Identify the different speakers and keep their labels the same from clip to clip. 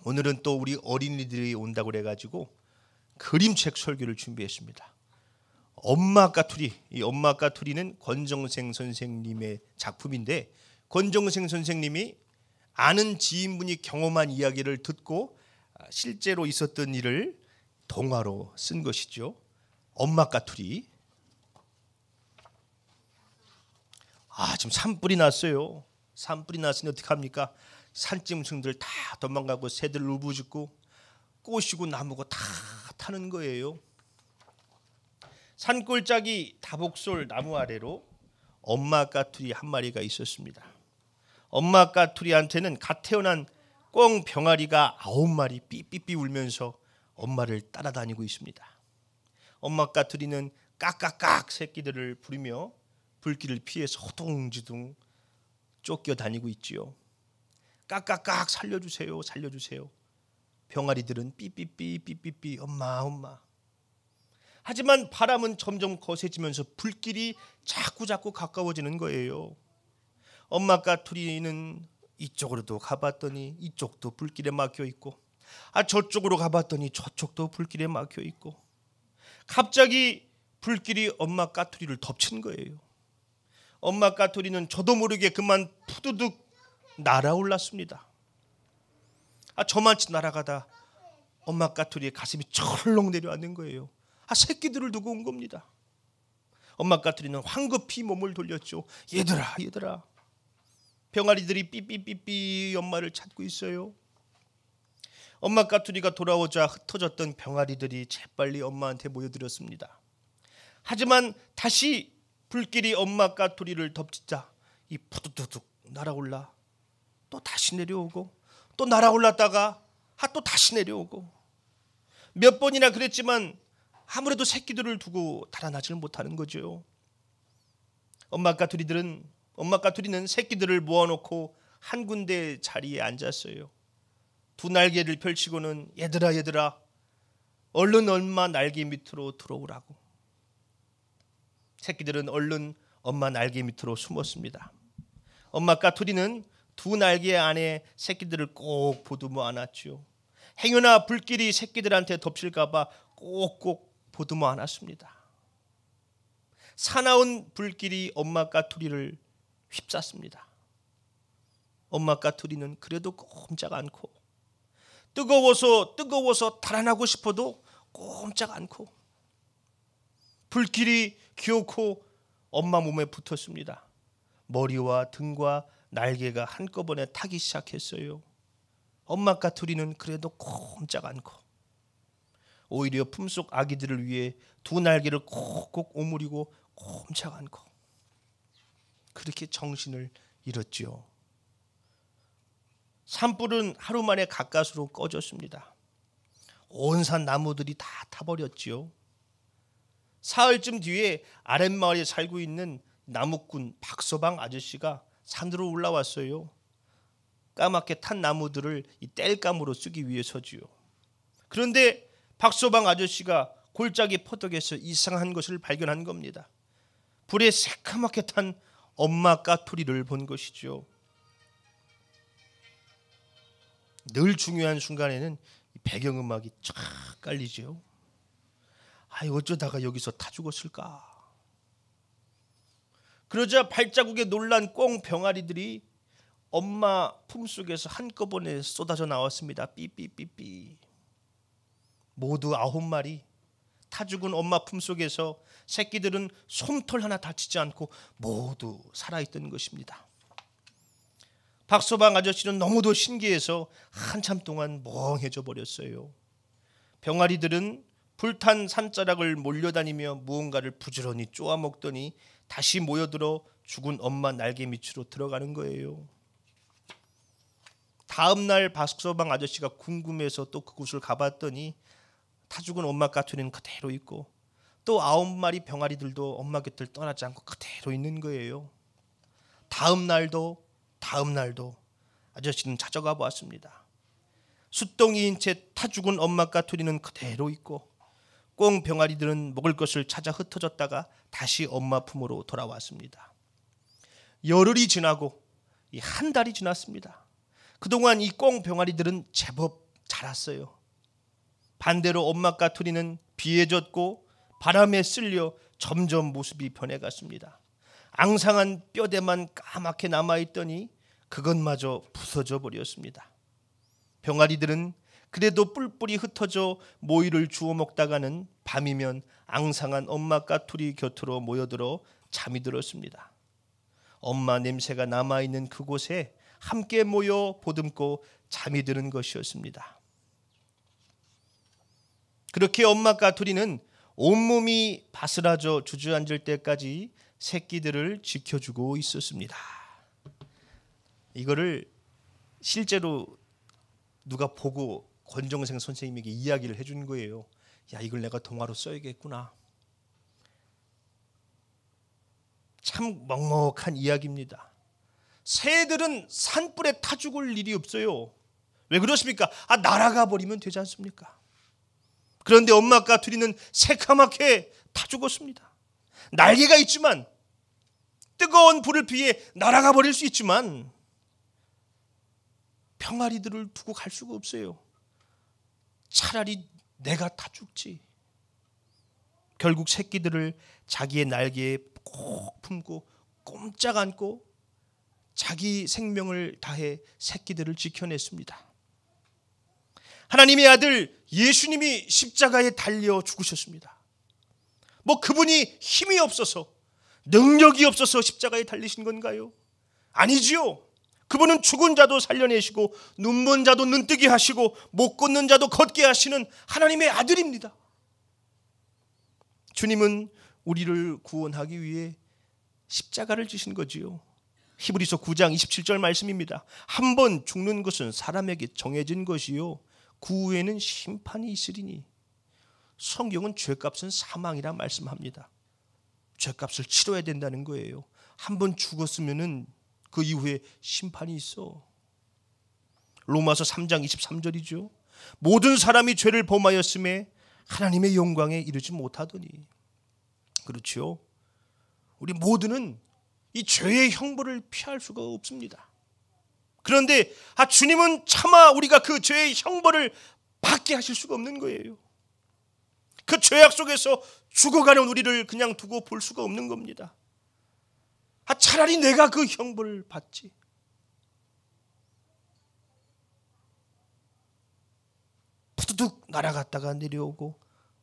Speaker 1: 오늘은 또 우리 어린이들이 온다고 그래가지고 그림책 설교를 준비했습니다. 엄마 까투리. 이 엄마 까투리는 권정생 선생님의 작품인데, 권정생 선생님이 아는 지인분이 경험한 이야기를 듣고 실제로 있었던 일을 동화로 쓴 것이죠. 엄마 까투리. 지금 산불이 났어요. 산불이 났으니 어떡합니까? 산짐승들 다 도망가고 새들 울부짖고 꽃이고 나무고 다 타는 거예요. 산골짜기 다복솔 나무 아래로 엄마 까투리 한 마리가 있었습니다. 엄마 까투리한테는 갓 태어난 꿩 병아리가 9마리 삐삐삐 울면서 엄마를 따라다니고 있습니다. 엄마 까투리는 깍깍깍 새끼들을 부르며 불길을 피해서 호둥지둥 쫓겨다니고 있지요. 깍깍깍 살려주세요, 살려주세요. 병아리들은 삐삐삐 삐삐삐 엄마 엄마. 하지만 바람은 점점 거세지면서 불길이 자꾸 가까워지는 거예요. 엄마 까투리는 이쪽으로도 가봤더니 이쪽도 불길에 막혀 있고, 저쪽으로 가봤더니 저쪽도 불길에 막혀 있고, 갑자기 불길이 엄마 까투리를 덮친 거예요. 엄마 까투리는 저도 모르게 그만 푸드득 날아올랐습니다. 저만치 날아가다 엄마 까투리의 가슴이 철렁 내려앉는 거예요. 새끼들을 두고 온 겁니다. 엄마 까투리는 황급히 몸을 돌렸죠. 얘들아 얘들아, 병아리들이 삐삐삐삐 엄마를 찾고 있어요. 엄마 까투리가 돌아오자 흩어졌던 병아리들이 재빨리 엄마한테 모여들었습니다. 하지만 다시 불길이 엄마 까투리를 덮치자 이 푸드득 날아올라 또 다시 내려오고, 또 날아올랐다가 또 다시 내려오고, 몇 번이나 그랬지만 아무래도 새끼들을 두고 달아나질 못하는 거죠. 엄마 까투리는 새끼들을 모아놓고 한 군데 자리에 앉았어요. 두 날개를 펼치고는 얘들아 얘들아, 얼른 엄마 날개 밑으로 들어오라고. 새끼들은 얼른 엄마 날개 밑으로 숨었습니다. 엄마 까투리는 두 날개 안에 새끼들을 꼭 보듬어 안았죠. 행여나 불길이 새끼들한테 덮칠까 봐 꼭꼭 보듬어 안았습니다. 사나운 불길이 엄마 까투리를 휩쌌습니다. 엄마 까투리는 그래도 꼼짝 않고, 뜨거워서 달아나고 싶어도 꼼짝 않고, 불길이 기어코 엄마 몸에 붙었습니다. 머리와 등과 날개가 한꺼번에 타기 시작했어요. 엄마 까투리는 그래도 꼼짝 않고, 오히려 품속 아기들을 위해 두 날개를 콕콕 오므리고 꼼짝 않고 그렇게 정신을 잃었지요. 산불은 하루 만에 가까스로 꺼졌습니다. 온 산 나무들이 다 타버렸지요. 사흘쯤 뒤에 아랫마을에 살고 있는 나무꾼 박서방 아저씨가 산으로 올라왔어요. 까맣게 탄 나무들을 이 땔감으로 쓰기 위해서지요. 그런데 박서방 아저씨가 골짜기 포덕에서 이상한 것을 발견한 겁니다. 불에 새카맣게 탄 엄마 까투리를 본 것이죠. 늘 중요한 순간에는 배경음악이 쫙 깔리죠. 어쩌다가 여기서 타 죽었을까. 그러자 발자국에 놀란 꿩 병아리들이 엄마 품속에서 한꺼번에 쏟아져 나왔습니다. 삐삐삐삐. 모두 9마리. 타 죽은 엄마 품속에서 새끼들은 솜털 하나 다치지 않고 모두 살아있던 것입니다. 박서방 아저씨는 너무도 신기해서 한참 동안 멍해져 버렸어요. 병아리들은 불탄 산자락을 몰려다니며 무언가를 부지런히 쪼아먹더니 다시 모여들어 죽은 엄마 날개 밑으로 들어가는 거예요. 다음 날 박서방 아저씨가 궁금해서 또 그곳을 가봤더니 타 죽은 엄마 까투리는 그대로 있고, 또 9마리 병아리들도 엄마 곁을 떠나지 않고 그대로 있는 거예요. 다음 날도 아저씨는 찾아가 보았습니다. 숫덩이인 채 타 죽은 엄마 까투리는 그대로 있고, 꿩 병아리들은 먹을 것을 찾아 흩어졌다가 다시 엄마 품으로 돌아왔습니다. 열흘이 지나고 한 달이 지났습니다. 그동안 이 꿩 병아리들은 제법 자랐어요. 반대로 엄마 까투리는 비에 젖고 바람에 쓸려 점점 모습이 변해갔습니다. 앙상한 뼈대만 까맣게 남아있더니 그것마저 부서져 버렸습니다. 병아리들은 그래도 뿔뿔이 흩어져 모이를 주워 먹다가는 밤이면 앙상한 엄마 까투리 곁으로 모여들어 잠이 들었습니다. 엄마 냄새가 남아있는 그곳에 함께 모여 보듬고 잠이 드는 것이었습니다. 그렇게 엄마 까투리는 온몸이 바스라져 주저앉을 때까지 새끼들을 지켜주고 있었습니다. 이거를 실제로 누가 보고 권정생 선생님에게 이야기를 해준 거예요. 야, 이걸 내가 동화로 써야겠구나. 참 먹먹한 이야기입니다. 새들은 산불에 타 죽을 일이 없어요. 왜 그렇습니까? 날아가 버리면 되지 않습니까? 그런데 엄마 까투리는 새카맣게 타 죽었습니다. 날개가 있지만, 뜨거운 불을 피해 날아가 버릴 수 있지만 병아리들을 두고 갈 수가 없어요. 차라리 내가 타 죽지. 결국 새끼들을 자기의 날개에 꼭 품고 꼼짝 않고 자기 생명을 다해 새끼들을 지켜냈습니다. 하나님의 아들 예수님이 십자가에 달려 죽으셨습니다. 그분이 힘이 없어서, 능력이 없어서 십자가에 달리신 건가요? 아니지요. 그분은 죽은 자도 살려내시고 눈먼 자도 눈뜨게 하시고 못 걷는 자도 걷게 하시는 하나님의 아들입니다. 주님은 우리를 구원하기 위해 십자가를 지신 거지요. 히브리서 9장 27절 말씀입니다. 한 번 죽는 것은 사람에게 정해진 것이요 그 후에는 심판이 있으리니. 성경은 죄값은 사망이라 말씀합니다. 죄값을 치러야 된다는 거예요. 한 번 죽었으면은 그 이후에 심판이 있어. 로마서 3장 23절이죠. 모든 사람이 죄를 범하였음에 하나님의 영광에 이르지 못하더니. 그렇죠. 우리 모두는 이 죄의 형벌을 피할 수가 없습니다. 그런데 주님은 차마 우리가 그 죄의 형벌을 받게 하실 수가 없는 거예요. 그 죄악 속에서 죽어가는 우리를 그냥 두고 볼 수가 없는 겁니다. 차라리 내가 그 형벌을 받지. 푸드득 날아갔다가 내려오고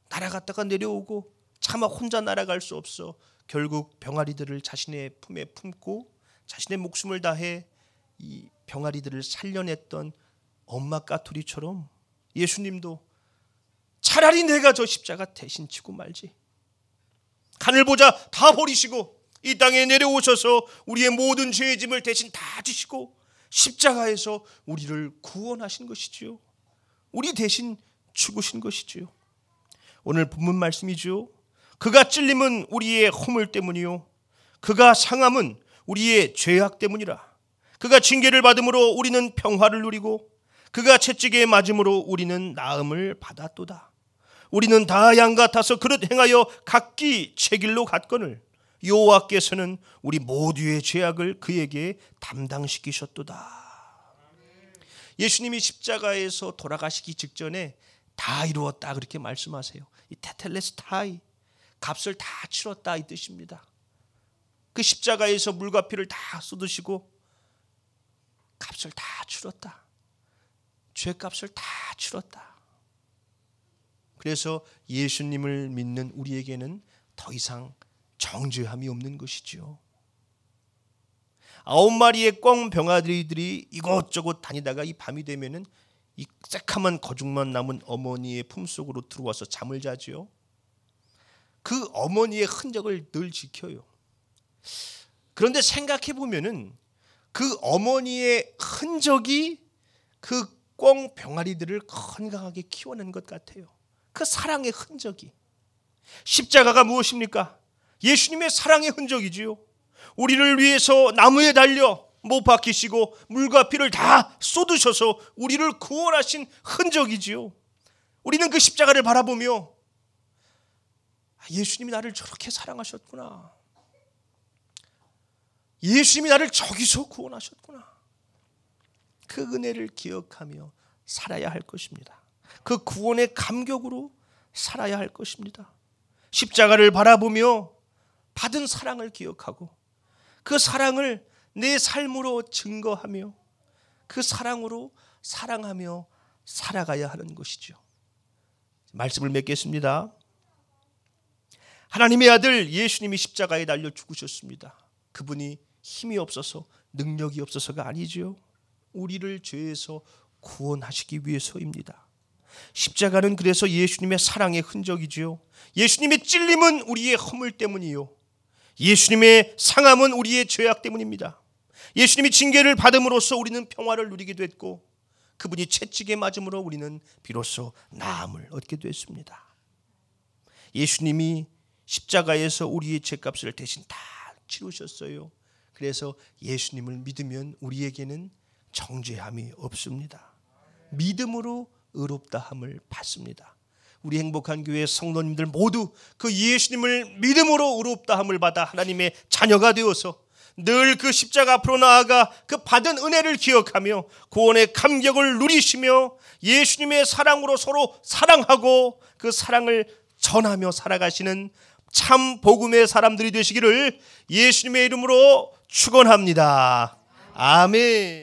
Speaker 1: 날아갔다가 내려오고 차마 혼자 날아갈 수 없어 결국 병아리들을 자신의 품에 품고 자신의 목숨을 다해 이 병아리들을 살려냈던 엄마 까투리처럼 예수님도 차라리 내가 저 십자가 대신 지고 말지. 하늘 보자 다 버리시고 이 땅에 내려오셔서 우리의 모든 죄의 짐을 대신 다 지시고 십자가에서 우리를 구원하신 것이지요. 우리 대신 죽으신 것이지요. 오늘 본문 말씀이죠. 그가 찔림은 우리의 허물 때문이요 그가 상함은 우리의 죄악 때문이라. 그가 징계를 받음으로 우리는 평화를 누리고 그가 채찍에 맞음으로 우리는 나음을 받았도다. 우리는 다 양 같아서 그릇 행하여 각기 제 길로 갔거늘 여호와께서는 우리 모두의 죄악을 그에게 담당시키셨도다. 예수님이 십자가에서 돌아가시기 직전에 다 이루었다 그렇게 말씀하세요. 이 테텔레스타이, 값을 다 치렀다 이 뜻입니다. 그 십자가에서 물과 피를 다 쏟으시고 값을 다 치렀다. 죄값을 다 치렀다. 그래서 예수님을 믿는 우리에게는 더 이상 정죄함이 없는 것이죠. 9마리의 꿩 병아리들이 이곳저곳 다니다가 이 밤이 되면은 이 새카만 거죽만 남은 어머니의 품속으로 들어와서 잠을 자지요. 그 어머니의 흔적을 늘 지켜요. 그런데 생각해 보면은 그 어머니의 흔적이 그 꿩 병아리들을 건강하게 키워낸 것 같아요. 그 사랑의 흔적이. 십자가가 무엇입니까? 예수님의 사랑의 흔적이지요. 우리를 위해서 나무에 달려 못 박히시고 물과 피를 다 쏟으셔서 우리를 구원하신 흔적이지요. 우리는 그 십자가를 바라보며 예수님이 나를 저렇게 사랑하셨구나. 예수님이 나를 저기서 구원하셨구나. 그 은혜를 기억하며 살아야 할 것입니다. 그 구원의 감격으로 살아야 할 것입니다. 십자가를 바라보며 받은 사랑을 기억하고 그 사랑을 내 삶으로 증거하며 그 사랑으로 사랑하며 살아가야 하는 것이죠. 말씀을 맺겠습니다. 하나님의 아들 예수님이 십자가에 달려 죽으셨습니다. 그분이 힘이 없어서 능력이 없어서가 아니죠. 우리를 죄에서 구원하시기 위해서입니다. 십자가는 그래서 예수님의 사랑의 흔적이지요. 예수님의 찔림은 우리의 허물 때문이요, 예수님의 상함은 우리의 죄악 때문입니다. 예수님이 징계를 받음으로써 우리는 평화를 누리게 됐고 그분이 채찍에 맞음으로 우리는 비로소 나음을 얻게 됐습니다. 예수님이 십자가에서 우리의 죄값을 대신 다 치르셨어요. 그래서 예수님을 믿으면 우리에게는 정죄함이 없습니다. 믿음으로 의롭다함을 받습니다. 우리 행복한 교회 성도님들 모두 그 예수님을 믿음으로 의롭다함을 받아 하나님의 자녀가 되어서 늘 그 십자가 앞으로 나아가 그 받은 은혜를 기억하며 구원의 감격을 누리시며 예수님의 사랑으로 서로 사랑하고 그 사랑을 전하며 살아가시는 참 복음의 사람들이 되시기를 예수님의 이름으로 축원합니다. 아멘.